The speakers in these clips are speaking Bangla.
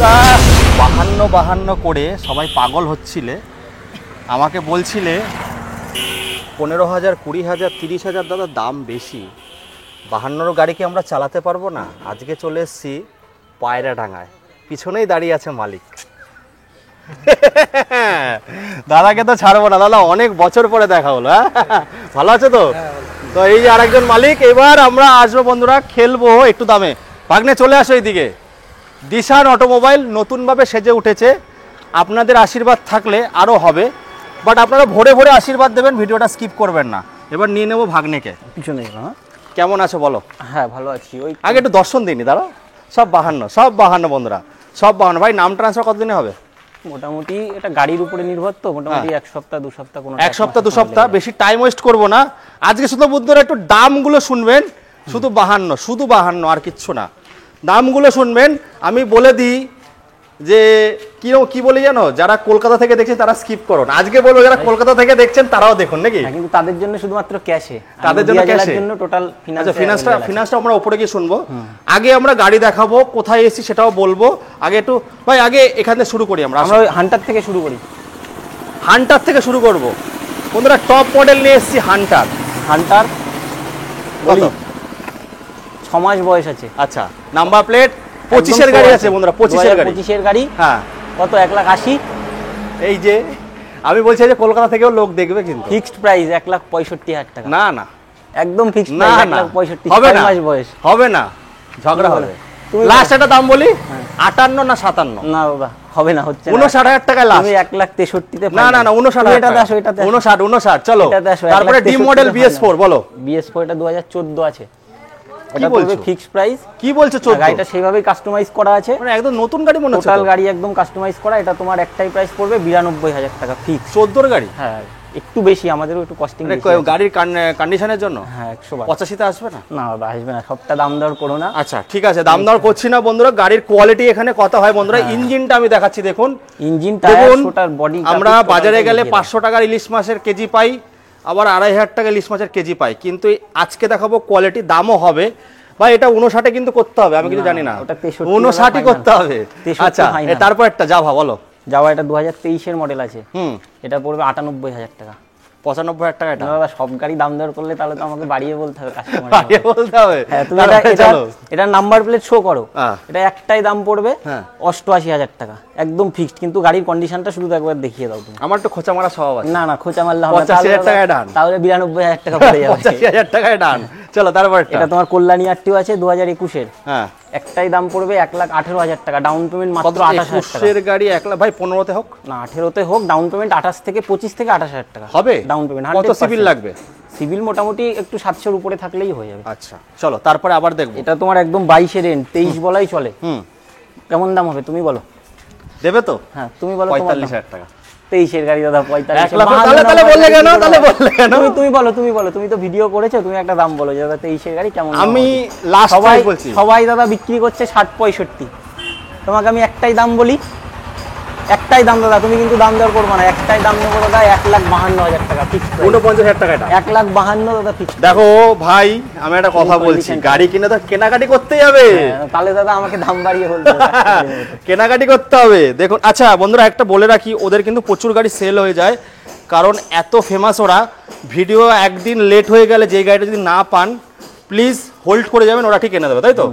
তোমরা 52 করে সবাই পাগল হচ্ছিলে, আমাকে বলছিলে 15,000, 20,000, 30,000 দাদা দাম বেশি, 52 গাড়ি কি আমরা চালাতে পারবো না? আজকে চলে এসেছি পায়রাডাঙ্গায়, পিছনেই দাঁড়িয়ে আছে মালিক। দাদাকে তো ছাড়বো না, দাদা অনেক বছর পরে দেখা হলো। হ্যাঁ, ভালো আছে তো? তো এই যে আরেকজন মালিক। এবার আমরা আসবো বন্ধুরা, খেলবো একটু দামে। ভাগ্নে চলে আসো এইদিকে। দিশান অটোমোবাইল নতুনভাবে সেজে উঠেছে, আপনাদের আশীর্বাদ থাকলে আরও হবে, বাট আপনারা ভোরে ভোরে আশীর্বাদ দেবেন, ভিডিওটা স্কিপ করবেন না। এবার নিয়ে নেবো ভাগ্নেকে পিছনে। কেমন আছো বলো? হ্যাঁ ভালো আছি। ওই আগে একটু দর্শন দিইনি, দাঁড়াও। সব 52 বন্ধুরা, সব 52। ভাই নাম ট্রান্সফার কতদিনে হবে? মোটামুটি এটা গাড়ির উপরে নির্ভর, তো মোটামুটি 1 সপ্তাহ 2 সপ্তাহ, কোনো 1 সপ্তাহ 2 সপ্তাহ, বেশি টাইম ওয়েস্ট করবো না আজকে। শুধু বন্ধুরা একটু দামগুলো শুনবেন, শুধু 52 আর কিচ্ছু না, দামগুলো শুনবেন। আমি বলে দিই যে কি বলি জানো, যারা কলকাতা থেকে দেখছেন তারা স্কিপ করুন। আজকে বলবো যারা কলকাতা থেকে দেখছেন তারাও দেখুন নাকি, কিন্তু তাদের জন্য শুধুমাত্র ক্যাশে, তাদের জন্য ক্যাশে, জন্য টোটাল ফিনান্সটা আমরা উপরে গিয়ে শুনবো। আগে আমরা গাড়ি দেখাবো, কোথায় এসেছি সেটাও বলবো। আগে একটু ভাই আগে এখান থেকে শুরু করি। আমরা হান্টার থেকে শুরু করি। হান্টার থেকে শুরু করবো বন্ধুরা। টপ মডেল নিয়ে এসেছি হান্টার। কত? 6 মাস বয়স আছে। আচ্ছা, নাম্বার প্লেট 25-এর গাড়ি আছে বন্ধুরা, 25-এর গাড়ি। হ্যাঁ, কত? 1,80,000। এই যে আমি বলছি যে কলকাতা থেকেও লোক দেখবে, কিন্তু ফিক্সড প্রাইস 1,65,000 টাকা। না না, একদম ফিক্সড না, 1,65,000 হবে না, মাস বয়স হবে না, ঝগড়া হবে। লাস্ট একটা দাম বলি, 58 না 57? না বাবা, হবে না, হচ্ছে 59,000 টাকা লাস্ট। তুমি 1,63,000 তে না না না, 59,000 এটা দাও, এটা দাও, 59। চলো তারপরে ডি মডেল BS4 বলো। BS4 এটা 2014 আছে। এটা পড়বে ফিক্সড প্রাইস। কি বলছো? 14? গাড়িটা সেইভাবেই কাস্টমাইজ করা আছে, মানে একদম নতুন গাড়ি মনে হচ্ছে। টোটাল গাড়ি একদম কাস্টমাইজ করা। এটা তোমার একটাই প্রাইস পড়বে 92,000 টাকা ফিক্স। 14-এর গাড়ি? হ্যাঁ, একটু বেশি, আমাদেরও একটু কস্টিং বেশি। গাড়ির কন্ডিশনের জন্য? হ্যাঁ, 100 85-তে আসবে না? না বাবা, আসবে না, সবটা দাম দর করো না। আচ্ছা ঠিক আছে, দাম দর করছি না বন্ধুরা। গাড়ির কোয়ালিটি এখানে কথা হয় বন্ধুরা। ইঞ্জিনটা আমি দেখাচ্ছি, দেখুন ইঞ্জিন, টায়ার, টোটাল বডি। আমরা বাজারে গেলে 500 টাকার ইলিশ মাছের কেজি পাই, আবার 2,500 টাকা ইলিশ মাছের কেজি পাই, কিন্তু আজকে দেখাবো কোয়ালিটি, দামও হবে। ভাই এটা 59-এ কিন্তু করতে হবে, আমি কিছু জানি না, 59-ই করতে হবে। আচ্ছা, তারপর একটা জাভা বলো। জাভা এটা 2023-এর মডেল আছে। এটা পড়বে 98,000 টাকা। 95,000 টাকা? এটা দাদা সব গাড়ি দাম দর করলে তাহলে তো আমাকে বাড়িয়ে বলতে হবে, কাস্টমার বাড়িয়ে বলতে হবে। হ্যাঁ, তুমি এটা নাম্বার প্লেট শো করো। এটা একটাই দাম পড়বে 88,000 টাকা, একদম ফিক্সড। কিন্তু গাড়ির কন্ডিশনটা শুধু একবার দেখিয়ে দাও তুমি। আমার তো খোঁচা মারা স্বভাব আছে। না না, খোঁচা মারলে হবে না, 85,000 টাকায় ডান। তাহলে 92,000 টাকা পড়ে যাবে। 85,000 টাকায় ডান। চলো তারপর এটা তোমার কল্যাণী আরটিও আছে 2021-এর। হ্যাঁ, একটাই দাম পড়বে 1,18,000 টাকা, ডাউন পেমেন্ট মাত্র 28,000 টাকা। এর গাড়ি 1 লাখ। ভাই 15-তে হোক না 18-তে হোক, ডাউন পেমেন্ট 25 থেকে 28,000 টাকা হবে ডাউন পেমেন্ট। কত সিভিল লাগবে? সিভিল মোটামুটি একটু 700-র উপরে থাকলেই হয়ে যাবে। আচ্ছা চলো তারপরে আবার দেখবো। এটা তোমার একদম 22-এর এন্ড, 23 বলাই চলে। কেমন দাম হবে তুমি বলো? দেবে তো? হ্যাঁ তুমি বলো। 45,000 টাকা 23-এর গাড়ি দাদা, 45,000। তাহলে বললে কেন? তুমি বলো, তুমি তো ভিডিও করেছো, তুমি একটা দাম বলো দাদা 23-এর গাড়ি কেমন। আমি লাস্ট বলছি, সবাই দাদা বিক্রি করছে 60-65, তোমাকে আমি একটাই দাম বলি, একটাই দাম দাদা, তুমি কিন্তু দাম দর করবো না, একটাই দাম নেবো দাদা 1,52,000 টাকা ফিক্স। 49,000 টাকা? 1,52,000 দাদা ফিক্স। দেখো ভাই আমি একটা কথা বলছি, গাড়ি কিনে তো কেনাকাটি করতে যাবে, তাহলে দাদা আমাকে দাম বাড়িয়ে বলতে কেনাকাটি করতে হবে। দেখুন আচ্ছা বন্ধুরা, একটা বলে রাখি, ওদের কিন্তু প্রচুর গাড়ি সেল হয়ে যায়, কারণ এত ফেমাস ওরা। ভিডিও একদিন লেট হয়ে গেলে যে গাড়িটা যদি না পান, প্লিজ হোল্ড করে যাবেন, ওরা ঠিক এনে দেবে, তাই তো?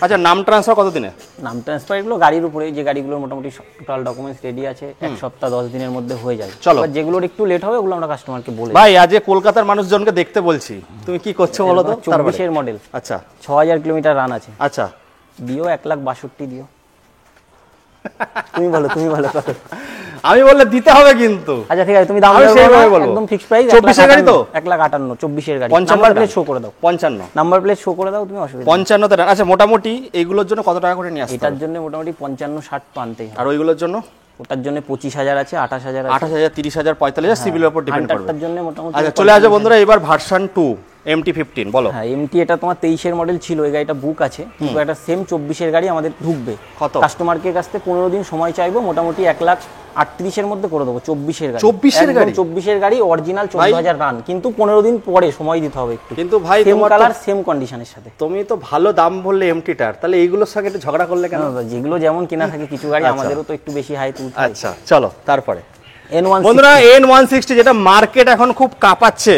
আচ্ছা, নাম ট্রান্সফার কতদিনে? নাম ট্রান্সফার এগুলো গাড়ির উপরে, যে গাড়িগুলোর মোটামুটি টোটাল ডকুমেন্টস রেডি আছে 1 সপ্তাহ 10 দিনের মধ্যে হয়ে যায়। চলো, যেগুলোর একটু লেট হবে ওগুলো আমরা কাস্টমারকে বলে। ভাই আজ কলকাতার মানুষজনকে দেখতে বলছি, তুমি কি করছো বলো তো? 24-এর মডেল। আচ্ছা, 6,000 কিলোমিটার রান আছে। আচ্ছা, দিও 1,62,000 দিও। তুমি বলো কত? আমি বললে দিতে হবে কিন্তু। আচ্ছা ঠিক আছে, তুমি দাম একদম ফিক্স প্রাইস। 24-এর গাড়ি তো? 1,58,000 24-এর গাড়ি। 55 নাম্বার প্লেট শো করে দাও। 55 নাম্বার প্লেট শো করে দাও তুমি, অসুবিধা 55 তে। আচ্ছা, মোটামুটি এইগুলোর জন্য কত টাকা করে নিয়ে আসতে হবে? এটার জন্য মোটামুটি 55-60 তো আনতেই। আর ওইগুলোর জন্য? ওটার জন্য 25,000 আছে, 28,000 আছে, 28,000, 30,000, 45,000 সিভিলের উপর ডিপেন্ড করবে। এটার জন্য মোটামুটি। আচ্ছা চলে আসো বন্ধুরা, এবার ভার্সন 2 MT-15 বলো। হ্যাঁ, MT এটা তোমার 23-এর মডেল ছিল, এই গাড়িটা বুক আছে, কিন্তু একটা সেম 24-এর গাড়ি আমাদের ঢুকবে। কত? কাস্টমারকে কাছ থেকে 15 দিন সময় চাইবো, মোটামুটি 38-এর মধ্যে করে দেবো, 24-এর গাড়ি। 24-এর গাড়ি? 24-এর গাড়ি, অরিজিনাল 14,000 রান, কিন্তু 15 দিন পরে সময় দিতে হবে একটু। কিন্তু ভাই সেম তোমার কালার সেম কন্ডিশনের সাথে। তুমি তো ভালো দাম বললে এমটিটার, তাহলে এইগুলোর সঙ্গে একটু ঝগড়া করলে কেন? যেগুলো যেমন কেনা থাকে কিছু গাড়ি আমাদেরও তো একটু বেশি হাই তুলতে। আচ্ছা চলো তারপরে N160 বন্ধুরা N160 যেটা মার্কেট এখন খুব কাঁপাচ্ছে,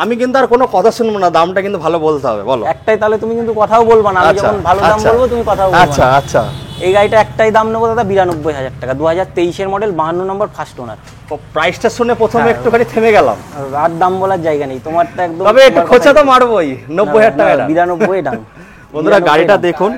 আমি কিন্তু আর কোনো কথা শুনবো না, দামটা কিন্তু ভালো বলতে হবে, বলো। একটাই, তাহলে তুমি কিন্তু কথাও বলবা না, আমি যখন ভালো দাম বলবো তুমি কথাও বলবা না। আচ্ছা আচ্ছা এই গাড়িটা একটাই দাম নেবো দাদা 92,000 টাকা, 2023-এর মডেল, 52 নম্বর, ফার্স্ট ওনার। প্রাইসটা শুনে প্রথমে একটুখানি থেমে গেলাম, আর দাম বলার জায়গা নেই, তোমারটা একদম। তবে একটু খোঁচা তো মারবোই, 90,000 টাকা। 92 দাম। বন্ধুরা গাড়িটা দেখুন,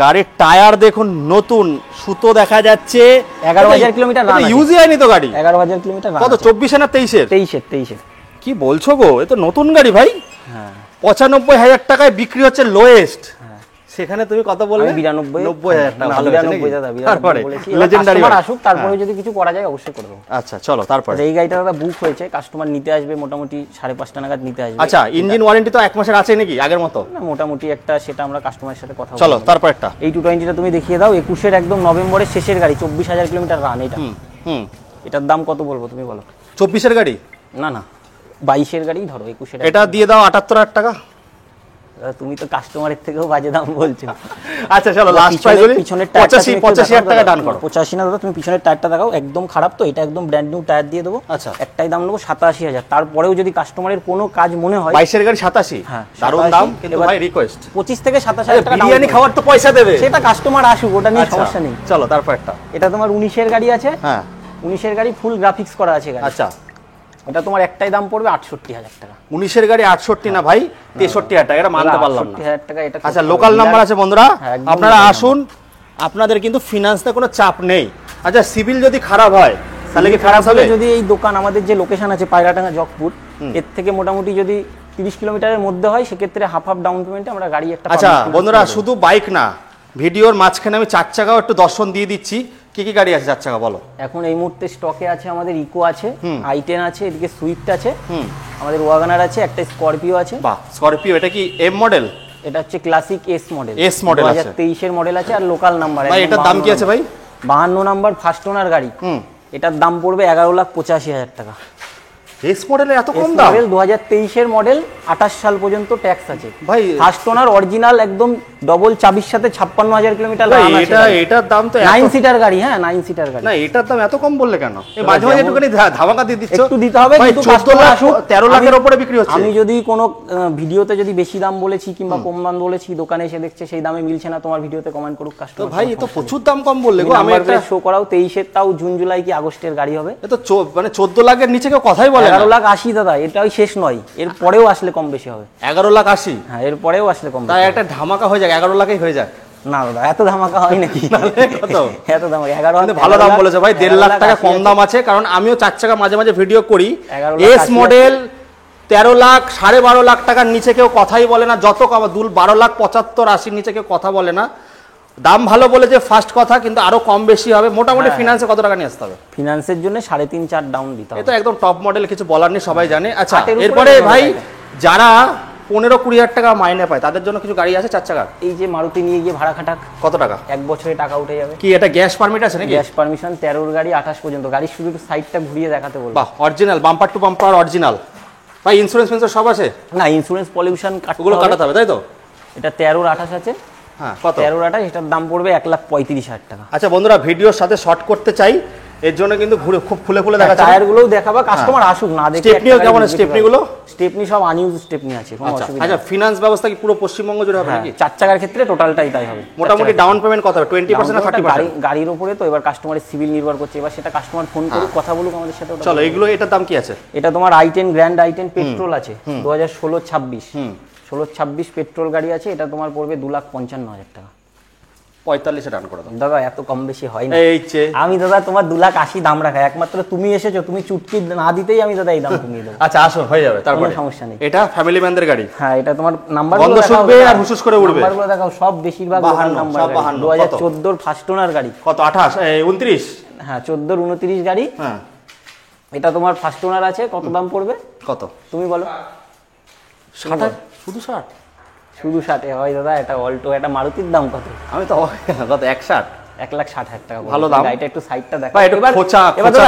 গাড়ির টায়ার দেখুন নতুন, সুতো দেখা যাচ্ছে। 11,000 কিলোমিটার রান, ইউজই হয়নি তো গাড়ি। 11,000 কিলোমিটার রান। কত, 24 না 23-এর? 23-এর। কি বলছো গো, এ তো নতুন গাড়ি ভাই। হ্যাঁ 95,000 টাকায় বিক্রি হচ্ছে লোয়েস্ট, সেখানে তুমি কত বললে? 92,000 টাকা। ভালো হয়েছে নাকি? 92,000 তারপরে বলেছি, লেজেন্ডারি কাস্টমার আসুক, তারপরে যদি কিছু করা যায় অবশ্যই করে দেবো। আচ্ছা চলো তারপরে। এই গাড়িটা দাদা বুক হয়েছে, কাস্টমার নিতে আসবে মোটামুটি 5:30 নাগাদ নিতে আসবে। আচ্ছা ইঞ্জিন ওয়ারেন্টি তো 1 মাসের আছে নাকি আগের মতো? না মোটামুটি একটা, সেটা আমরা কাস্টমারের সাথে কথা বলবো। চলো তারপর একটা এই 220টা তুমি দেখিয়ে দাও, 21-এর একদম নভেম্বরের শেষের গাড়ি, 24,000 কিলোমিটার রান। এটা এটার দাম কত বলবো তুমি বলো? 24-এর গাড়ি? না 22-এর গাড়ি ধরো, 21-এর। এটা দিয়ে দাও 78,000 টাকা। তুমি তো কাস্টমারের থেকেও বাজে দাম বলছো। আচ্ছা চলো লাস্ট প্রাইস বলি, পিছনের 85,000 টাকা ডান করো। 85 না দাদা, তুমি পিছনের টায়ারটা দেখাও, একদম খারাপ তো, এটা একদম ব্র্যান্ড নিউ টায়ার দিয়ে দেবো। আচ্ছা একটাই দাম নেবো 87,000। তারপরেও যদি কাস্টমারের কোনো কাজ মনে হয়, 22-এর গাড়ি 87, হ্যাঁ, দারুণ 87, দাম, কিন্তু এবার ভাই রিকোয়েস্ট 25 থেকে 27,000 টাকা বিরিয়ানি খাওয়ার তো পয়সা দেবে, সেটা কাস্টমার আসুক, ওটা নিয়ে আচ্ছা, সমস্যা নেই। চলো তারপর একটা। এটা তোমার 19-এর গাড়ি আছে। হ্যাঁ 19-এর গাড়ি, ফুল গ্রাফিক্স করা আছে গাড়ি। আচ্ছা এটা তোমার একটাই দাম পড়বে 68,000 টাকা। 19-এর গাড়ি 68 না ভাই, 63,000 টাকা, এটা মানতে পারলাম না। 68,000 টাকা এটা। আচ্ছা লোকাল নাম্বার আছে বন্ধুরা, হ্যাঁ, একদম আপনারা local আসুন, আপনাদের কিন্তু ফিনান্সে কোনো চাপ নেই। আচ্ছা সিভিল যদি খারাপ হয় তাহলে কি খারাপ হবে? যদি এই দোকান, আমাদের যে লোকেশন আছে পায়রাটাঙ্গা জকপুর, এর থেকে মোটামুটি যদি 30 কিলোমিটারের মধ্যে হয়, সেক্ষেত্রে হাফ ডাউন পেমেন্টে আমরা গাড়ি একটা। আচ্ছা বন্ধুরা শুধু বাইক না, ভিডিওর মাঝখানে আমি 4 চাকাও একটু দর্শন দিয়ে দিচ্ছি, কি কি গাড়ি আছে 4 চাকা বলো। এখন এই মুহূর্তে স্টকে আছে আমাদের ইকো আছে, i10 আছে, এদিকে সুইফট আছে, আমাদের ওয়াগনার আছে, একটা স্করপিও আছে। বাহ স্করপিও, এটা কি এম মডেল? এটা হচ্ছে classic S model. S model আছে, 2023-এর মডেল আছে, আর লোকাল নাম্বার। ভাই এটার দাম কি আছে ভাই? 52 নাম্বার, ফার্স্ট ওনার গাড়ি। এটার দাম পড়বে 11,85,000 টাকা। এস মডেলে এত কম দাম? 2023-এর মডেল, 28 সাল পর্যন্ত ট্যাক্স আছে ভাই। ফার্স্ট ওনার, অরিজিনাল একদম ডবল চাবির সাথে, 56,000 কিলোমিটার রান আছে। এটার দাম তো 9 সিটার গাড়ি। হ্যাঁ 9 সিটার গাড়ি। না এটার দাম এত কম বললে কেন? এই মাঝে মাঝে একটুখানি ধামাকা দিয়ে দিচ্ছ। একটু দিতে হবে, ভাই, কিন্তু 14 লাখ, আসুক। 13 লাখের উপরে বিক্রি হচ্ছে। আমি যদি কোনো ভিডিওতে যদি বেশি দাম বলেছি কিংবা কম দাম বলেছি, দোকানে এসে দেখছে সেই দামে মিলছে না, তোমার ভিডিওতে কমেন্ট করুক তো কাস্টমার। ভাই এ তো প্রচুর দাম কম বললে গো। আমি একটা শো করাও 23-এর, তাও জুন জুলাই কি আগস্টের গাড়ি হবে। এ তো মানে 14 লাখের নিচে কেউ কথাই বলে না। 11,80,000 দাদা, এটাই শেষ নয়, এর পরেও আসলে কম বেশি হবে। 11,80,000? হ্যাঁ এর পরেও আসলে কম। তাই একটা ধামাকা হয়ে যাক, 11 লাখই হয়ে যাক। না দাদা এত ধামাকা হয় নাকি? কত? এত ধামাকা 11। কিন্তু ভালো দাম বলেছে ভাই, 1.5 লাখ টাকা কম দাম আছে, কারণ আমিও 4 চাকা মাঝে মাঝে ভিডিও করি। এস মডেল 13 লাখ, 12.5 লাখ টাকার নিচে কেউ কথাই বলে না, যত 12,75,80 নিচে কেউ কথা বলে না। দাম ভালো বলে যে ফার্স্ট কথা, কিন্তু আরো কম বেশি হবে। মোটামুটি ফিনান্সে কত টাকা নিয়ে আসতে হবে? ফিনান্সের জন্য 3.5-4 ডাউন দিতে হবে। এটা একদম টপ মডেল, কিছু বলার নেই, সবাই জানে। আচ্ছা 8 এর উপরে এরপরে ভাই জায়গা। যারা 15-20 টাকা মাইনে পায়, তাদের জন্য কিছু গাড়ি আছে 4 চাকা? এই যে মারুতি নিয়ে গিয়ে ভাড়া খাটাক, কত টাকা? 1 বছরে টাকা উঠে যাবে। কি এটা গ্যাস পারমিট আছে নাকি? গ্যাস পারমিশন, 13 গাড়ি 28 পর্যন্ত। গাড়ি শুধু একটু সাইডটা ঘুরিয়ে দেখাতে বলবো। বাহ original, bumper to bumper original. ভাই ইন্স্যুরেন্স ফিন্সুরেন্স সব আছে? না ইন্স্যুরেন্স পলিউশন ওগুলো কাটাতে হবে তাই তো? এটা 13-28 আছে। হ্যাঁ কত? 13-28, এটার দাম পড়বে 1,35,000 টাকা। আচ্ছা বন্ধুরা ভিডিওর সাথে শর্ট করতে চাই, এর জন্য কিন্তু ঘুরে খুব খুলে খুলে দেখাচ্ছি। টায়ার গুলোও দেখাবা, কাস্টমার আসুক, না দেখে। স্টেপনিও কেমন? স্টেপনি গুলো? স্টেপনি সব আনইউজ স্টেপনি আছে, কোনো অসুবিধা নেই। আচ্ছা ফিনান্স ব্যবস্থা কি পুরো পশ্চিমবঙ্গ জুড়ে হবে নাকি? 4 চাকার ক্ষেত্রে টোটালটাই তাই হবে। মোটামুটি ডাউন পেমেন্ট কত হবে? 20% না 30%? গাড়ির উপরে তো এবার কাস্টমারের সিভিল নির্ভর করছে, এবার সেটা কাস্টমার ফোন করুক, কথা বলুক আমাদের সাথে। চলো এগুলো, এটার দাম কি আছে? এটা তোমার i10 গ্র্যান্ড i10 পেট্রোল আছে, 2016-26। 16-26 পেট্রোল গাড়ি আছে, এটা তোমার পড়বে 2,55,000 টাকা। 45-এ ডান করে দাও দাদা এত কম বেশি হয় না। এই যে আমি দাদা তোমার 2,80,000 দাম রাখা, একমাত্র তুমি এসেছো, তুমি চুটকি না দিতেই আমি দাদা এই দাম কমিয়ে দেবো। আচ্ছা আসো হয়ে যাবে, তারপরে সমস্যা নেই। এটা ফ্যামিলি ম্যানদের গাড়ি। হ্যাঁ এটা তোমার নাম্বার বন্ধ শুনবে আর হুসুস করে উঠবে। নাম্বারগুলো দেখাও, সব বেশিরভাগ নাম্বার। 2014-র ফার্স্ট ওনার গাড়ি। কত? 28 29? হ্যাঁ 14-র 29 গাড়ি। হ্যাঁ এটা তোমার ফার্স্ট ওনার আছে, কত দাম পড়বে? কত তুমি বলো। 60? শুধু 60? শুধু 60 হয় দাদা। এটা অল্টো, এটা মারুতির দাম কত? আমি তো কত 160? 1,60,000 টাকা। ভালো দাম। গাড়িটা একটু সাইডটা দেখো। ভাই একটু খোঁচা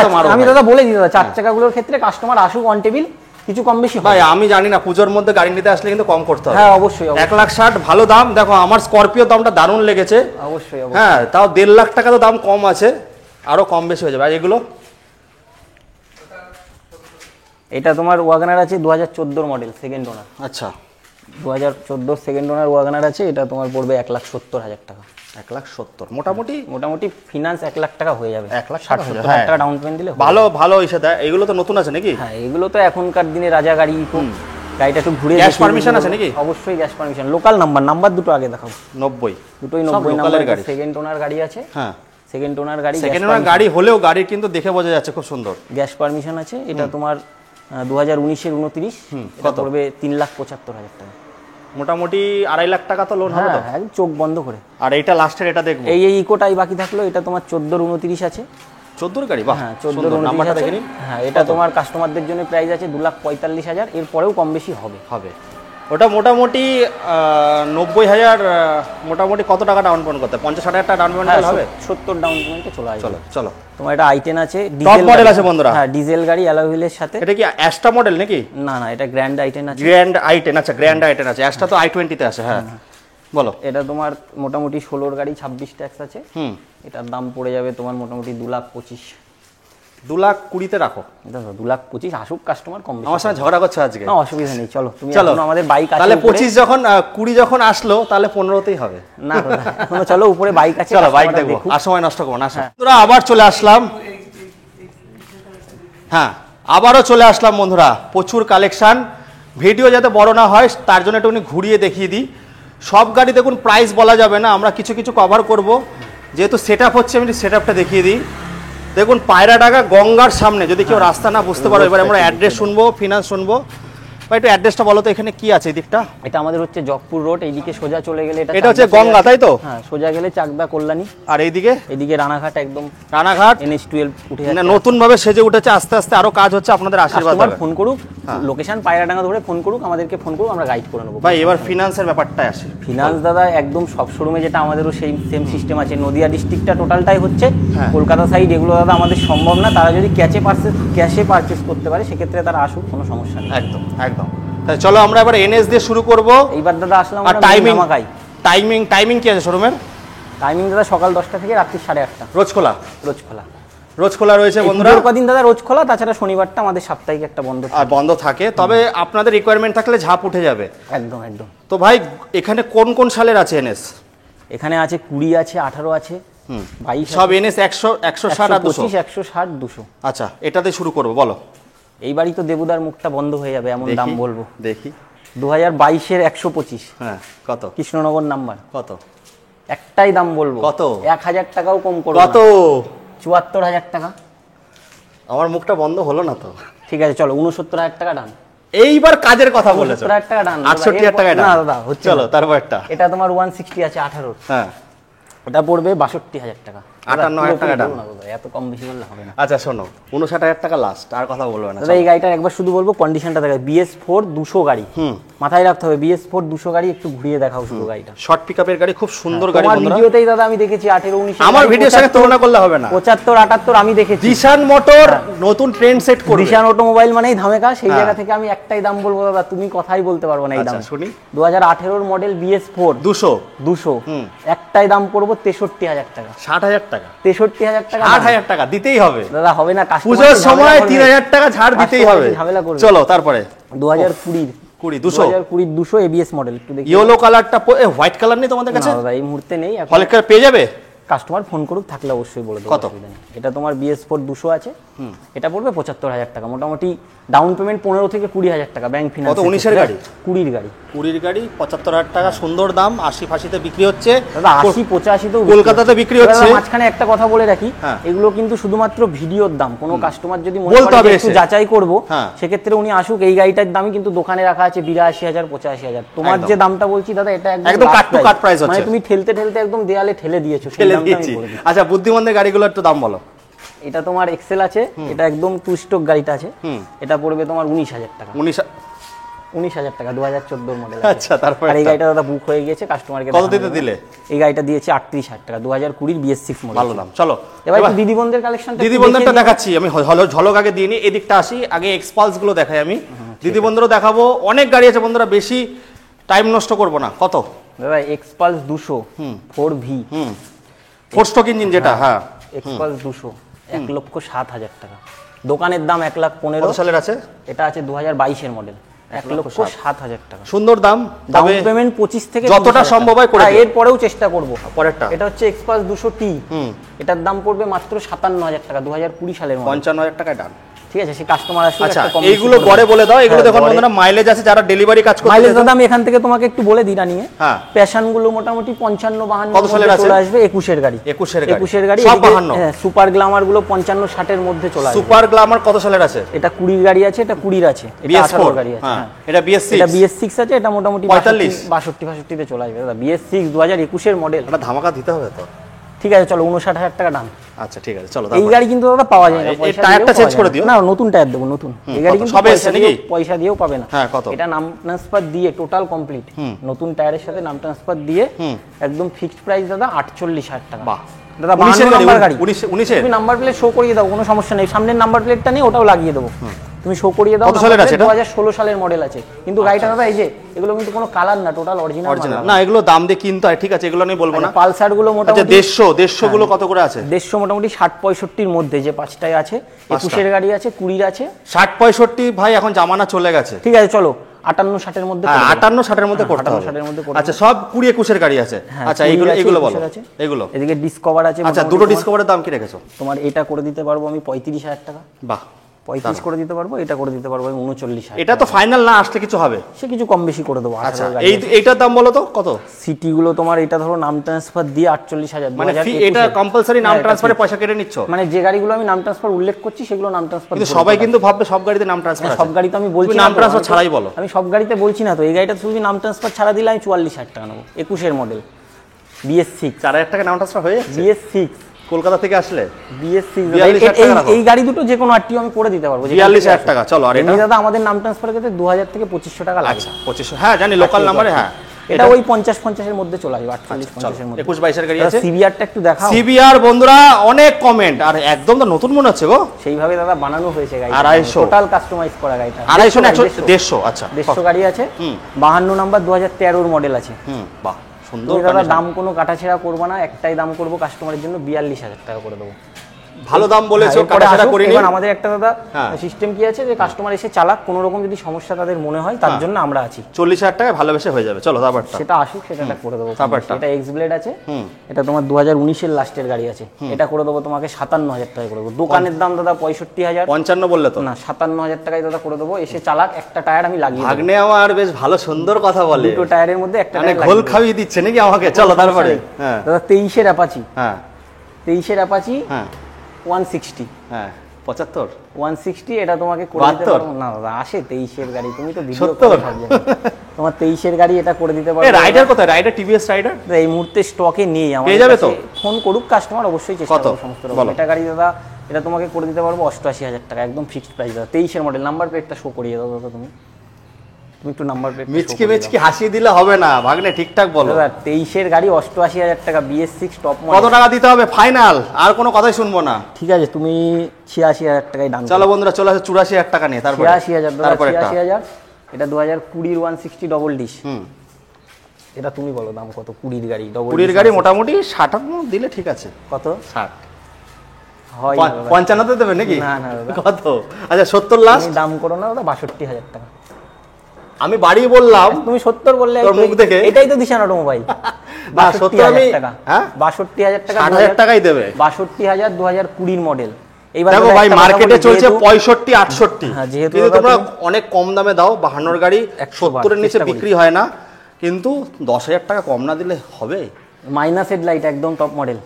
তো মারো। আমি দাদা বলে দিই দাদা, 4 চাকাগুলোর ক্ষেত্রে কাস্টমার আসুক অন টেবিল, কিছু কম বেশি ভাই আমি জানি না, পুজোর মধ্যে গাড়ি নিতে আসলে কিন্তু কম করতে হবে। হ্যাঁ অবশ্যই। 1,60,000 ভালো দাম। দেখো আমার স্করপিও দামটা দারুণ লেগেছে। অবশ্যই। হ্যাঁ তাও 1.5 লাখ টাকা তো দাম কম আছে, আরো কম বেশি হয়ে যাবে। আর এগুলো এটা তোমার ওয়াগনার আছে 2014 মডেল, সেকেন্ড ওনার। আচ্ছা 2014 সেকেন্ড ওনার ওয়াগনার আছে, এটা তোমার পড়বে 1,70,000 টাকা। 1,70,000 মোটামুটি ফিনান্স 1 লাখ টাকা হয়ে যাবে। 1,60,000 টাকা ডাউন পেমেন্ট দিলে ভালো হিসেবে দেয়। এগুলো তো নতুন আছে নাকি? হ্যাঁ এগুলো তো এখনকার দিনে রাজা গাড়ি। গাড়িটা একটু ঘুরে গ্যাস পারমিশন আছে নাকি? অবশ্যই গ্যাস পারমিশন। লোকাল নাম্বার দুটো আগে দেখাও। 90 দুটোই 90 নাম্বারের গাড়ি। সেকেন্ড ওনার গাড়ি আছে। হ্যাঁ সেকেন্ড ওনার গাড়ি। সেকেন্ড ওনার গাড়ি হলেও গাড়ির কিন্তু দেখে বোঝা যাচ্ছে খুব সুন্দর। গ্যাস পারমিশন আছে। এটা তোমার 2019-এর 29। কত পড়বে? 3,75,000 টাকা। মোটামুটি 2.5 লাখ টাকা তো লোন হবে তো? হ্যাঁ চোখ বন্ধ করে। আর এইটা লাস্টের এটা দেখবো। এই ইকোটাই বাকি থাকলো। এটা তোমার 14-29 আছে। 14 গাড়ি? বাহ হ্যাঁ 14-29 নাম্বারটা দেখে নিন। হ্যাঁ এটা তোমার কাস্টমারদের জন্য প্রাইস আছে 2,45,000। এর পরেও কম বেশি হবে। ওটা মোটামুটি 90,000। মোটামুটি কত টাকা ডাউন পেমেন্ট করতে? 50-60,000 টাকা ডাউন পেমেন্ট হবে? 70 ডাউন পেমেন্টে চলে আসবে। চলো তোমার এটা i10 আছে, টপ মডেল আছে বন্ধুরা। হ্যাঁ ডিজেল গাড়ি অ্যালয় হুইলের সাথে। এটা কি অ্যাস্টা মডেল নাকি? না এটা গ্র্যান্ড i10 আছে। গ্র্যান্ড i10 আচ্ছা, গ্র্যান্ড i10 আছে। অ্যাস্টা তো i20 তে আছে। হ্যাঁ বলো। এটা তোমার মোটামুটি 16 গাড়ি, 26 ট্যাক্স আছে। এটার দাম পড়ে যাবে তোমার মোটামুটি 2,25,000। 2,20,000 তে রাখো। দাদা 2,25,000 আসুক কাস্টমার কম বেশি। আমার সঙ্গে ঝগড়া করছে আজকে? না অসুবিধা নেই, চলো তুমি এখন আমাদের বাইক আছে। তাহলে 25 যখন 20 যখন আসলো তাহলে 15তেই হবে। না দাদা এখনো চলো উপরে বাইক আছে। চলো বাইক দেখবো। আর সময় নষ্ট করবো না। বন্ধুরা আবার চলে আসলাম। হ্যাঁ আবারও চলে আসলাম বন্ধুরা। প্রচুর কালেকশন। ভিডিও যাতে বড় না হয় তার জন্য একটু ঘুরিয়ে দেখিয়ে দিই। সব গাড়ি দেখুন প্রাইস বলা যাবে না, আমরা কিছু কভার করব। যেহেতু সেট আপ হচ্ছে আমি সেট আপটা দেখিয়ে দিই। দেখুন পায়রাডাঙ্গা গঙ্গার সামনে, যদি কেউ রাস্তা না বুঝতে পারো এবার আমরা অ্যাড্রেস শুনবো, ফিনান্স শুনবো। ভাই একটু অ্যাড্রেসটা বলো তো, এখানে কি আছে এই দিকটা? এটা আমাদের হচ্ছে জগপুর রোড, এইদিকে সোজা চলে গেলে এটা হচ্ছে গঙ্গা তাই তো? হ্যাঁ সোজা গেলে চাকদা কল্যাণী। আর এইদিকে রানাঘাট, একদম রানাঘাট NH12 উঠে যাচ্ছে। নতুন ভাবে সেজে উঠেছে, আস্তে আস্তে আরো কাজ হচ্ছে। আপনাদের আশীর্বাদ পাবেন। ফোন করুক, লোকেশন পায়রাডাঙ্গা ধরে ফোন করুক, আমাদেরকে ফোন করুক, আমরা গাইড করে নেবো। ভাই এবার ফিনান্সের ব্যাপারটাই আসে। ফিনান্স দাদা একদম সব শোরুমে যেটা আমাদেরও সেম সিস্টেম আছে। নদিয়া ডিস্ট্রিক্টটা টোটালটাই হচ্ছে। কলকাতা সাইড এগুলো দাদা আমাদের সম্ভব না। তারা যদি ক্যাশে পারচেস করতে পারে সেক্ষেত্রে তারা আসুক, কোনো সমস্যা নেই। একদম। তাহলে চলো আমরা এবার NS দিয়ে শুরু করব। এইবার দাদা আসলাম আর টাইমিং কি আছে শোরুমের? টাইমিং দাদা সকাল 10টা থেকে রাত্রি 8:30। রোজ খোলা রয়েছে বন্ধুরা। কদিন দাদা রোজ খোলা, তাছাড়া শনিবারটা আমাদের সাপ্তাহিক একটা বন্ধ থাকে। তবে আপনাদের রিকোয়ারমেন্ট থাকলে ঝাঁপ উঠে যাবে। একদম। তো ভাই এখানে কোন সালের আছে NS? এখানে আছে 20 আছে, 18 আছে, 22 সব NS 160 আর 200। 160 200। আচ্ছা এটাতে শুরু করব, বলো। এইবারই তো দেবুদার মুখটা বন্ধ হয়ে যাবে, এমন দাম বলবো। দেখি 2022-এর 125। হ্যাঁ কত? কৃষ্ণনগর নাম্বার। কত? একটাই দাম বলবো। কত? 1,000 টাকাও কম করব। কত? 74,000 টাকা। আমার মুখটা বন্ধ হলো না তো? ঠিক আছে চলো 69,000 টাকা ডান। এইবার কাজের কথা বলেছো। 69,000 টাকা ডান। 68,000 টাকা ডান। না দাদা হচ্ছে। চলো তারপরটা। এটা তোমার 160 আছে 18। হ্যাঁ এটা পড়বে 62,000 টাকা। 58,000 টাকা ডান। এত কম বেশি বললে হবে না। আচ্ছা শোনো 59,000 টাকা লাস্ট, আর কথা বলবো না। দাদা এই গাড়িটার একবার শুধু বলবো কন্ডিশনটা দেখো। BS4 200 গাড়ি। মাথায় রাখতে হবে BS4 200 গাড়ি। একটু ঘুরিয়ে দেখাও শুধু গাড়িটা। শর্ট পিকআপের গাড়ি, খুব সুন্দর গাড়ি বন্ধুরা। আমার ভিডিওতেই দাদা আমি দেখেছি 18 19। আমার ভিডিওর সঙ্গে তুলনা করলে হবে না। 75 78 আমি দেখেছি। জিশান মোটর নতুন ট্রেন্ড সেট করবে। জিশান অটোমোবাইল মানেই ধামেকা। সেই জায়গা থেকে আমি একটাই দাম বলবো দাদা, তুমি কথাই বলতে পারবে না এই দাম। শুনি। 2018 মডেল BS4 200 একটাই দাম করব 63,000 টাকা। 60,000 টাকা? 63,000 টাকা। 60,000 টাকা দিতেই হবে দাদা, হবে না। পুজোর সময় 3,000 টাকা ছাড় দিতেই হবে। চলো তারপরে 2020 200 ABS মডেল। একটু দেখি ইয়েলো কালারটা, হোয়াইট কালার নেই তোমাদের কাছে? না দাদা এই মুহূর্তে নেই। ফলে পেয়ে যাবে। কাস্টমার ফোন করুক, থাকলে অবশ্যই বলে দেবো। কত? এটা তোমার BS4 200 আছে। এটা পড়বে 75,000 টাকা। মোটামুটি ডাউন পেমেন্ট 15 থেকে 20,000 টাকা ব্যাংক ফিনান্স। কত? 19-এর গাড়ি? 20-এর গাড়ি। 20-এর গাড়ি 75,000 টাকা। সুন্দর দাম। 80-ফাঁসিতে বিক্রি হচ্ছে দাদা। 80-85 তো কলকাতাতে বিক্রি হচ্ছে। মাঝখানে একটা কথা বলে রাখি, এগুলো কিন্তু শুধুমাত্র ভিডিওর দাম। কোনো কাস্টমার যদি মনে বলতে করে একটু যাচাই করব, সেক্ষেত্রে উনি আসুক। এই গাড়িটার দামই কিন্তু দোকানে রাখা আছে 82,000 85,000। তোমার যে দামটা বলছি দাদা, এটা একদম কাট টু কাট প্রাইস হচ্ছে। মানে তুমি ঠেলতে একদম দেয়ালে ঠেলে দিয়েছো। আচ্ছা বুদ্ধিমানদের গাড়িগুলো একটু দাম বলো। এটা তোমার এক্সেল আছে। এটা একদম 2 স্ট্রোক গাড়িটা আছে। এটা পড়বে তোমার 19,000 টাকা। 19,000 টাকা 2014 মডেল। আচ্ছা, তারপর আর এই গাড়িটা দাদা বুক হয়ে গেছে, কাস্টমারকে কত দিতে দিলে? এই গাড়িটা দিয়েছি 38,000 টাকা 2020 BS6 মডেল। ভালো দাম। চলো এবার একটু দিদি বোনদের কালেকশনটা দিদি বন্ধুরটা দেখাচ্ছি আমি, ঝলক আগে দিয়ে নিই, এদিকটা আসি আগে, এক্সপালস গুলো দেখাই আমি, দিদি বন্ধুরও দেখাবো। অনেক গাড়ি আছে বন্ধুরা, বেশি টাইম নষ্ট করব না। কত দাদা? এক্সপালস 200 4V 4 স্ট্রোক ইঞ্জিন যেটা, হ্যাঁ এক্সপালস 200 1,07,000 টাকা, দোকানের দাম 1,15,000। কত সালের আছে? এটা আছে 2022 এর মডেল, 1,07,000 টাকা সুন্দর দাম। ডাউন তবে পেমেন্ট 25 থেকে যতটা 30,000 সম্ভব হয় করে হ্যাঁ, দিও। এরপরেও চেষ্টা করব। পরেরটা এটা হচ্ছে এক্সপালস 200T, এটার দাম পড়বে মাত্র 57,000 টাকা 2020 সালের মডেল। 55,000 টাকায় ডান। ঠিক আছে, সেই কাস্টমার আসলে আচ্ছা, একটা কম এইগুলো গড়ে বলে দাও, এগুলো দেখুন বন্ধুরা মাইলেজ আছে, যারা ডেলিভারি কাজ করতে মাইলেজ দাদা আমি এখান থেকে তোমাকে একটু বলে দিই না নিয়ে। হ্যাঁ, প্যাশন গুলো মোটামুটি 55-52 কত সালের আছে? চলে আসবে। 21 এর গাড়ি, 21 এর গাড়ি সব সব 52। হ্যাঁ, সুপার গ্ল্যামার গুলো 55-60 এর মধ্যে চলে আসবে। সুপার গ্ল্যামার কত সালের আছে? এটা 20 এর গাড়ি আছে, এটা 20 আছে, এটা 18 গাড়ি আছে। হ্যাঁ, এটা BS6, এটা BS6 আছে, এটা মোটামুটি 45 62 তে চলে আসবে দাদা। BS6 2021 এর মডেল। এটা ধামাকা দিতে হবে তো। ঠিক আছে, চলো 59,000 টাকা দাম। আচ্ছা ঠিক আছে, চলো। এই গাড়ি কিন্তু দাদা পাওয়া যায় না, এই পয়সা টায়ারটা দিয়েও চেঞ্জ পাওয়া করে যায় দিও। না, নতুন টায়ার দেবো, নতুন। এই গাড়ি কিন্তু সবে এসেছে নাকি? পয়সা দিয়েও পাবে না। হ্যাঁ, কত? এটা নাম ট্রান্সফার দিয়ে টোটাল কমপ্লিট, নতুন টায়ারের সাথে নাম ট্রান্সফার দিয়ে একদম ফিক্সড প্রাইস দাদা 48,000 টাকা। বাহ, দাদা 19 এর নাম্বার গাড়ি, 19 এর তুমি নাম্বার প্লেট শো করিয়ে দাও, কোনো সমস্যা নেই। সামনের নাম্বার প্লেটটা নেই, ওটাও লাগিয়ে দেবো, তুমি শো করিয়ে দাও। কত সালের আছে এটা? 2016 সালের মডেল আছে, কিন্তু গাড়িটা দাদা এই যে এগুলো কিন্তু কোনো কালার না, টোটাল অরিজিনাল না, এগুলো দাম দিয়ে কিনতে হয়, ঠিক আছে, এগুলো আমি বলবো না। পালসার গুলো আচ্ছা, মোটামুটি 150 গুলো কত করে আছে? 150 মোটামুটি 60-65 মধ্যে, যে পাঁচটায় আছে। 21 এর গাড়ি আছে, 20 আছে। 60-65 ভাই, এখন জামানা চলে গেছে। ঠিক আছে, চলো 58-60 এর মধ্যে, 58-60 এর মধ্যে করতে হবে। 58-60 এর মধ্যে করতে আচ্ছা, সব 20-21 এর গাড়ি আছে। আচ্ছা, এইগুলো বলো, এগুলো। এদিকে ডিসকভার আছে। আচ্ছা, দুটো ডিসকভারের দাম কি রেখেছো? তোমার এটা করে দিতে পারবো আমি 35,000 টাকা। বাহ, 35 করে দিতে পারবো, এটা করে দিতে পারবো আমি 39,000। এটা তো ফাইনাল না, আসলে কিছু হবে, সে কিছু কম বেশি করে দেবো। আচ্ছা, এইটার দাম বলো তো কত? সিটি গুলো তোমার এটা ধরো নাম ট্রান্সফার দিয়ে 48,000। মানে এটা কম্পালসারি নাম ট্রান্সফারে পয়সা কেটে নিচ্ছ? মানে যে গাড়িগুলো আমি নাম ট্রান্সফার উল্লেখ করছি সেগুলো নাম ট্রান্সফার। কিন্তু সবাই কিন্তু ভাববে সব গাড়িতে নাম ট্রান্সফার আছে। সব গাড়ি তো আমি বলছি নাম ট্রান্সফার ছাড়াই বলো। আমি সব গাড়িতে বলছি না তো, এই গাড়িটা শুধু নাম ট্রান্সফার ছাড়া দিলে আমি 44,000 টাকা নেবো। 21 এর মডেল BS6, 4,000 টাকা নাম ট্রান্সফার হয়ে যাচ্ছে BS6 কলকাতা থেকে আসলে। BS6 42,000 টাকা রাখো। এই গাড়ি দুটো যে কোনো আরটিও আমি করে দিতে পারবো। 42,000 টাকা। চলো, আর এটা দাদা আমাদের নাম ট্রান্সফার করতে 2,000 থেকে 2,500 টাকা লাগে। আচ্ছা, 2500, হ্যাঁ জানি, লোকাল নাম্বারে। হ্যাঁ, এটা ওই 50-50 এর মধ্যে চলে আসবে, 48-50 এর মধ্যে। 21-22 এর গাড়ি আছে। সিবিআরটা একটু দেখাও। সিবিআর বন্ধুরা অনেক কমেন্ট, আর একদম তো নতুন মনে হচ্ছে গো। সেইভাবে দাদা বানানো হয়েছে গাড়ি, 250 টোটাল কাস্টমাইজ করা গাড়িটা। 250 না 150? আচ্ছা, 150 গাড়ি আছে। 52 নাম্বার 2013 এর মডেল আছে। বাহ, সুন্দর। তুমি দাদা দাম কোনো কাটাছেড়া করবো না, একটাই দাম করবো কাস্টমারের জন্য, 42,000 টাকা করে দেবো। ভালো দাম বলেছো, কাটাছাড়া করিনি। এবার আমাদের একটা দাদা সিস্টেম কি আছে, যে কাস্টমার এসে চালাক, কোনো রকম যদি সমস্যা তাদের মনে হয়, তার জন্য আমরা আছি। 40,000 টাকায় ভালোবেসে হয়ে যাবে। চলো, তারপরটা সেটা আসুক, সেটা করে দেবো। তারপরটা এটা এক্স ব্লেড আছে, এটা তোমার 2019 এর লাস্টের গাড়ি আছে, এটা করে দেবো তোমাকে 57,000 টাকা করে দেবো। দোকানের দাম দাদা 65,000। 55 বললে তো না, 57,000 টাকায় দাদা করে দেবো। এসে চালাক, একটা টায়ার আমি লাগিয়ে দেবো। ভাগ্নে আমার বেশ ভালো সুন্দর কথা বলে, দুটো টায়ারের মধ্যে একটা মানে টায়ার ঘোল খাইয়ে দিচ্ছে নাকি আমাকে। চলো, তারপরে হ্যাঁ দাদা 23 এর অ্যাপাচি। হ্যাঁ, 23 এর অ্যাপাচি। হ্যাঁ, 160। হ্যাঁ, 75 160 এটা তোমাকে করে দিতে পারবো না দাদা। আসে 23 এর গাড়ি, তুমি তো ভিডিও 70 তোমার 23 এর গাড়ি এটা করে দিতে পারবো। রাইডার কোথায়? রাইডার টিভিএস রাইডার এই মুহূর্তে স্টকে নেই আমাদের। পেয়ে যাবে তো? ফোন করুক কাস্টমার, অবশ্যই চেষ্টা করব সমস্ত রকম। এটা গাড়ি দাদা, এটা তোমাকে করে দিতে পারবো 88,000 টাকা, একদম ফিক্সড প্রাইস দাদা। 23 এর মডেল, নাম্বার প্লেটটা শো করিয়ে দাও দাদা। তুমি একটু নাম্বার প্লেট মিচকি হাসিয়ে দিলে হবে না ভাগ্নে, ঠিকঠাক বলো। দাদা 23 এর গাড়ি 88,000 টাকা, BS6 টপ মডেল। কত টাকা দিতে হবে ফাইনাল? আর কোনো কথাই শুনবো না। ঠিক আছে, তুমি 86,000 টাকায় দাম। চলো বন্ধুরা, চলে আসে 84,000 টাকা নিয়ে। তারপর 86,000 দাদা, 86,000। এটা 2020 160 ডবল ডিশ। এটা তুমি বলো দাম কত? 20 গাড়ি, ডবল 20 গাড়ি মোটামুটি 60 দিলে ঠিক আছে। কত? 60 হয় 55 দেবে নাকি? না না দাদা, কত? আচ্ছা 70 লাস্ট। তুমি দাম করো না দাদা, 62,000 টাকা। আমি বাড়ি বললাম, তুমি 70 বললে তোর মুখ দেখে এটাই তো দিশান অটোমোবাইল। না 70 আমি, হ্যাঁ 62,000 টাকা, 60,000 টাকাই দেবে। 62,000 2020 এর মডেল। এইবার দেখো ভাই, মার্কেটে চলছে 65-68, যেহেতু কিন্তু তোমরা অনেক কম দামে দাও। 52 এর গাড়ি 70 এর নিচে বিক্রি হয় না, কিন্তু 10,000 টাকা কম না দিলে হবে? মাইনাস হেডলাইট, একদম টপ মডেল।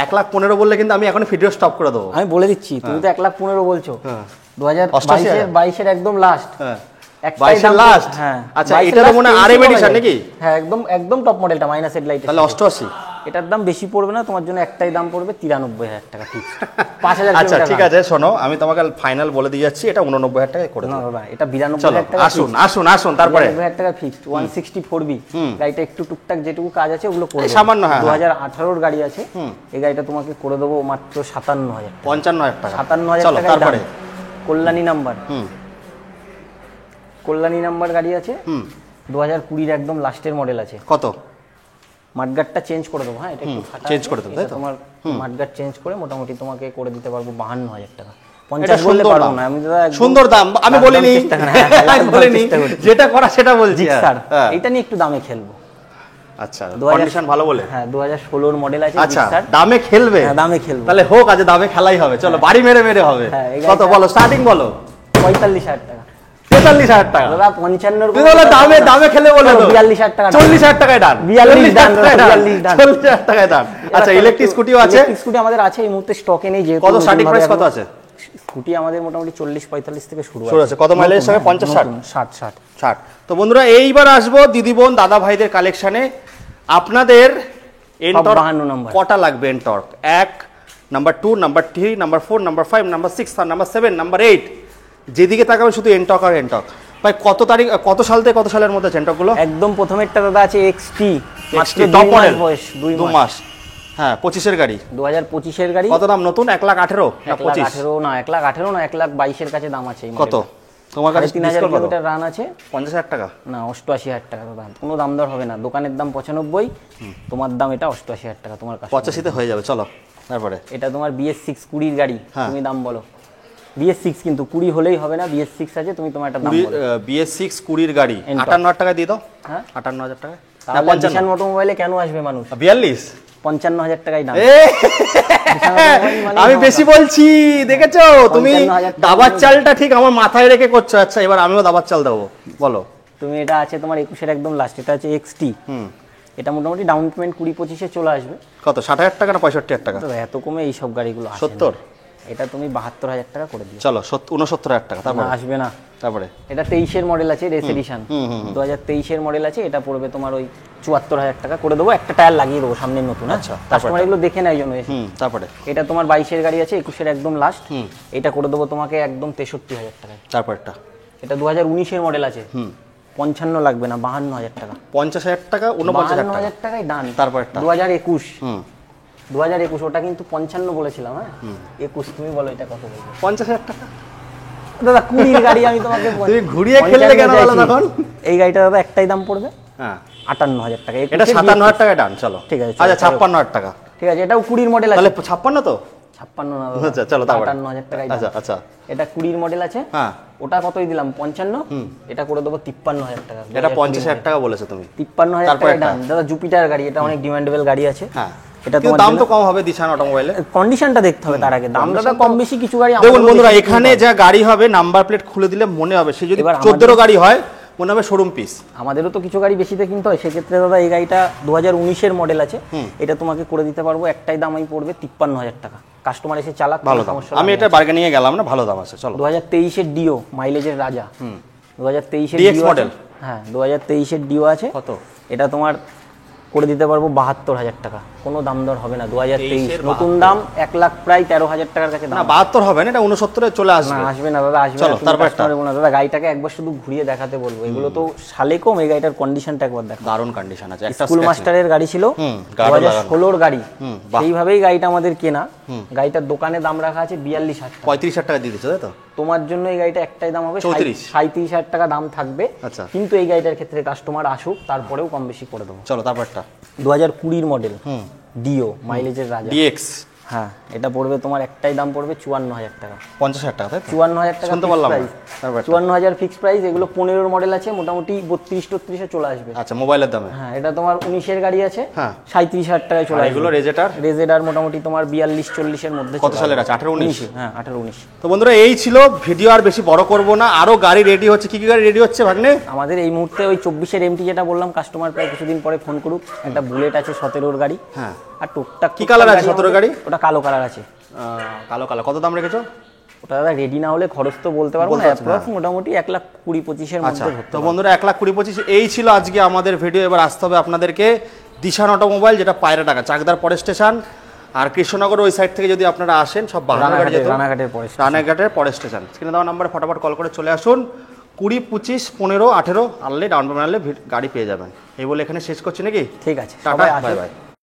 1,15,000 বললে কিন্তু আমি এখন ভিডিও স্টপ করে দেবো। আমি বলে দিচ্ছি, তুমি তো 1,15,000 বলছো। 2022 এর একদম লাস্ট। 22 এর লাস্ট। হ্যাঁ, আচ্ছা, এটা তো মনে হয় আরএম এডিশন নাকি? হ্যাঁ, একদম একদম টপ মডেলটা, মাইনাস হেডলাইট। তাহলে 88। এটার দাম বেশি পড়বে না, তোমার জন্য একটাই দাম পড়বে 93,000 টাকা ফিক্স। 5,000 আচ্ছা ঠিক আছে, শোনো আমি তোমাকে ফাইনাল বলে দিয়ে যাচ্ছি, এটা 89,000 টাকায় করে দাও। না এটা 92,000 টাকা। আসুন আসুন আসুন, তারপরে 92,000 টাকা ফিক্সড। 164B গাড়িটা একটু টুকটাক যেটুকু কাজ আছে ওগুলো করে দেবো। সামান্য, হ্যাঁ 2018 গাড়ি আছে, এই গাড়িটা তোমাকে করে দেবো মাত্র 57,000 টাকা। 55,000 টাকা। 57,000 টাকা। তারপরে কল্যাণী নাম্বার, কল্যাণী নাম্বার গাড়ি আছে, 2020 একদম লাস্টের মডেল আছে। কত? মাঠগাটটা চেঞ্জ করে দেবো। হ্যাঁ এটা একটু ফাটা চেঞ্জ করে দেবো, তাই তো? তোমার মাঠগাট চেঞ্জ করে মোটামুটি তোমাকে করে দিতে পারবো 52,000 টাকা। 50 বলতে পারবো না আমি দাদা, সুন্দর দাম আমি বলিনি, আমি বলিনি, যেটা করা সেটা বলছি স্যার। এটা নিয়ে একটু দামে খেলবো। আচ্ছা কন্ডিশন ভালো বলে? হ্যাঁ 2016 মডেল আছে। আচ্ছা দামে খেলবে? হ্যাঁ দামে খেলবো। তাহলে হোক, আজ দামে খেলাই হবে, চলো বাড়ি মেরে মেরে হবে। কত বলো স্টার্টিং বলো? 45,000 টাকা। 43,000 টাকা দাদা 55 তুমি বলো দামে দামে খেলে বলে দাও। 42,000 টাকা। 40,000 টাকায় ডান। 42 ডান। 40,000 টাকায় ডান। আচ্ছা ইলেকট্রিক স্কুটিও আছে? ইলেকট্রিক স্কুটি আমাদের আছে, এই মুহূর্তে স্টকে নেই। যেহেতু কত স্টার্টিং প্রাইস কত আছে? স্কুটি আমাদের মোটামুটি 40-45 থেকে শুরু আছে। কত মাইলেজ হবে? 50-60? 60। তো বন্ধুরা এইবার আসবো দিদি বোন দাদা ভাইদের কালেকশনে। আপনাদের এনটর্ক 52 নাম্বার কটা লাগবে? NTorq 1, number 2, number 3, number 4, number 5, number 6, number 7, number 8, যেদিকে তাকাবে শুধু এনটর্ক আর এনটর্ক। ভাই কত তারিখ, কত সাল থেকে কত সালের মধ্যে এনটর্ক গুলো? একদম প্রথমেরটা দাদা আছে এক্সটি, মাত্র টপ 2 মাস বয়স, 2 মাস। হ্যাঁ 25 এর গাড়ি, 2025 এর গাড়ি। কত দাম নতুন? 1,18,000 না 25? 1,18,000 না, 1,18,000 না, 1,22,000 এর কাছে দাম আছে। কত তোমার কাছে? 3,000 কিলোমিটার রান আছে। 50,000 টাকা না 88,000 টাকা দাদা, কোনো দাম দর হবে না। দোকানের দাম 95, তোমার দাম এটা 88,000 টাকা তোমার কাছে। 85 তে হয়ে যাবে। চলো তারপরে এটা তোমার BS6 20 গাড়ি, তুমি দাম বলো। BS6 কিন্তু 20 হলেই হবে না, BS6 আছে, তুমি তোমার একটা দাম বলো। BS6 20 এর গাড়ি 58,000 টাকা দিয়ে দাও। হ্যাঁ 58,000 টাকা। তাহলে জিশান অটোমোবাইলে কেন আসবে মানুষ? 42 55,000 টাকাই দাম। আমি বেশি বলছি, দেখেছো তুমি? দাবার চালটা ঠিক আমার মাথায় রেখে করছো। আচ্ছা এবার আমিও দাবার চাল দেবো, বলো। তুমি এটা আছে তোমার 21 এর একদম লাস্ট, এটা আছে XT। এটা মোটামুটি ডাউন পেমেন্ট 20-25 এ চলে আসবে। কত 60,000 টাকা না 65,000 টাকা? এত কমে এই সব গাড়িগুলো আসে 70। এটা তুমি 72,000 টাকা করে দিও। চলো 69,000 টাকা। তারপর আসবে না। তারপরে এটা 23 এর মডেল আছে, রেস এডিশন 2023 এর মডেল আছে। এটা পড়বে তোমার ওই 74,000 টাকা করে দেবো। একটা টায়ার লাগিয়ে দেবো সামনের নতুন। আচ্ছা কাস্টমার এগুলো দেখে নেয় জন্য। তারপরে এটা তোমার 22 এর গাড়ি আছে, 21 এর একদম লাস্ট। এটা করে দেবো তোমাকে একদম 63,000 টাকা। তারপরটা এটা 2019 এর মডেল আছে, 55 লাগবে না, 52,000 টাকা। 50,000 টাকা, 49,000 টাকায় ডান। তারপরটা 2021 2021 ওটা কিন্তু 55 বলেছিলাম। হ্যাঁ 21 তুমি বলো এটা কত বলবো? 50,000 টাকা দাদা 20 এর গাড়ি আমি তোমাকে তুমি ঘুরিয়ে খেললে কেন বলো তখন? এই গাড়িটা দাদা একটাই দাম পড়বে হ্যাঁ 58,000 টাকা। এটা 57,000 টাকা ডান। চলো ঠিক আছে। আচ্ছা 56,000 টাকা। ঠিক আছে, এটাও 20 মডেল আছে। তাহলে 56 তো? 56 না দাদা। আচ্ছা চলো তারপর 58,000 টাকায়। আচ্ছা আচ্ছা এটা 20 মডেল আছে। হ্যাঁ ওটা কতই দিলাম? 55। এটা করে দেবো 53,000 টাকা। এটা 50,000 টাকা বলেছো তুমি। 53,000 টাকা ডান। দাদা জুপিটার গাড়ি, এটা অনেক ডিমান্ডেবল গাড়ি আছে। হ্যাঁ এটা তোমার দাম তো কম হবে দিশান অটোমোবাইলে। কন্ডিশনটা দেখতে হবে তার আগে, দামটা কম বেশি কিছু গাড়ি। দেখুন বন্ধুরা এখানে যা গাড়ি হবে নাম্বার প্লেট খুলে দিলে মনে হবে, সে যদি 14 গাড়ি হয় মনে হবে শোরুম পিস। আমাদেরও তো কিছু গাড়ি বেশিতে কিনতে হয়, সেক্ষেত্রে দাদা এই গাড়িটা 2019 এর মডেল আছে। এটা তোমাকে করে দিতে পারবো, একটাই দামই পড়বে 53,000 টাকা। কাস্টমার এসে চালাক, ভালো দাম। আমি এটা বার্গেনিং এ গেলাম না, ভালো দাম আছে। চলো 2023 এর ডিও, মাইলেজের রাজা। 2023 এর ডিএক্স মডেল। হ্যাঁ 2023 এর ডিও আছে। কত? এটা তোমার করে দিতে পারবো 72,000 টাকা, কোনো দাম দর হবে না। 2023 নতুন দাম 1 লাখ প্রায় 13,000 টাকার কাছে দাম। না 72 হবে না, এটা 69 এ চলে আসবে। না আসবে না দাদা, আসবে না। চলো তারপর দাদা গাড়িটাকে একবার শুধু ঘুরিয়ে দেখাতে বলবো। এগুলো তো সালে কম, এই গাড়িটার কন্ডিশনটা একবার দেখো। দারুণ কন্ডিশন আছে। একটা স্কুল মাস্টারের গাড়ি ছিল, 2016 গাড়ি। সেইভাবেই গাড়িটা আমাদের কেনা। গাড়িটার দোকানে দাম রাখা আছে 42,000 টাকা। 35,000 টাকা দিয়ে দিচ্ছ তাই তো? তোমার জন্য এই গাড়িটা একটাই দাম হবে 37,000 টাকা দাম থাকবে। আচ্ছা কিন্তু এই গাড়িটার ক্ষেত্রে কাস্টমার আসুক, তারপরেও কম বেশি করে দেবো। চলো তারপরটা 2020 মডেল ডিও, মাইলেজের রাজা। ডিএক্স হ্যাঁ এটা পড়বে তোমার একটাই দাম পড়বে 54,000 টাকা। 50,000 টাকা তাই তো? 54,000 টাকা শুনতে পারলাম। 54,000 ফিক্স প্রাইস। এগুলো 15 মডেল আছে, মোটামুটি 32-33 এ চলে আসবে। আচ্ছা মোবাইলের দামে। হ্যাঁ এটা তোমার 19 এর গাড়ি আছে, হ্যাঁ 37,000 টাকায় চলে আসবে। এগুলো রেজেটার মোটামুটি তোমার 42-40 এর মধ্যে। কত সালের আছে? 18-19? হ্যাঁ 18-19। তো বন্ধুরা এই ছিল ভিডিও, আর বেশি বড় করব না। আরো গাড়ি রেডি হচ্ছে। কি কি গাড়ি রেডি হচ্ছে ভাগ্নে? আমাদের এই মুহূর্তে ওই 24 এর এমটি যেটা বললাম, কাস্টমার প্রায় কিছুদিন পরে ফোন করুক। একটা বুলেট আছে 17 এর গাড়ি। হ্যাঁ আর টুকটাক কি কালার আছে 17 গাড়ি? ওটা কালো কালার আছে। কালো কালার। কত দাম রেখেছো? ওটা দাদা রেডি না হলে খরচ তো বলতে পারবো না, বলতে পারছি না। অ্যাপ্রক্স মোটামুটি 1,20,25-এর আচ্ছা, মধ্যে ধরতে তো পারবো। বন্ধুরা 1,20,25 এই ছিল আজকে আমাদের ভিডিও। এবার আসতে হবে আপনাদেরকে দিশান অটোমোবাইল, যেটা পায়রা টাকা চাকদার পরে স্টেশন। আর কৃষ্ণনগর ওই সাইড থেকে যদি আপনারা আসেন, সব বাহানাঘাট যেতে, রানাঘাটের পরে রানাঘাটের পরে স্টেশন। স্ক্রিনে দেওয়া নাম্বারে ফটাফট কল করে চলে আসুন। 20, 25, 15, 18 আনলে ডাউন পেমেন্ট আনলে গাড়ি পেয়ে যাবেন। এই বলে এখানে শেষ করছি নাকি? ঠিক আছে, টাটা, সবাই বাই আসে। বাই।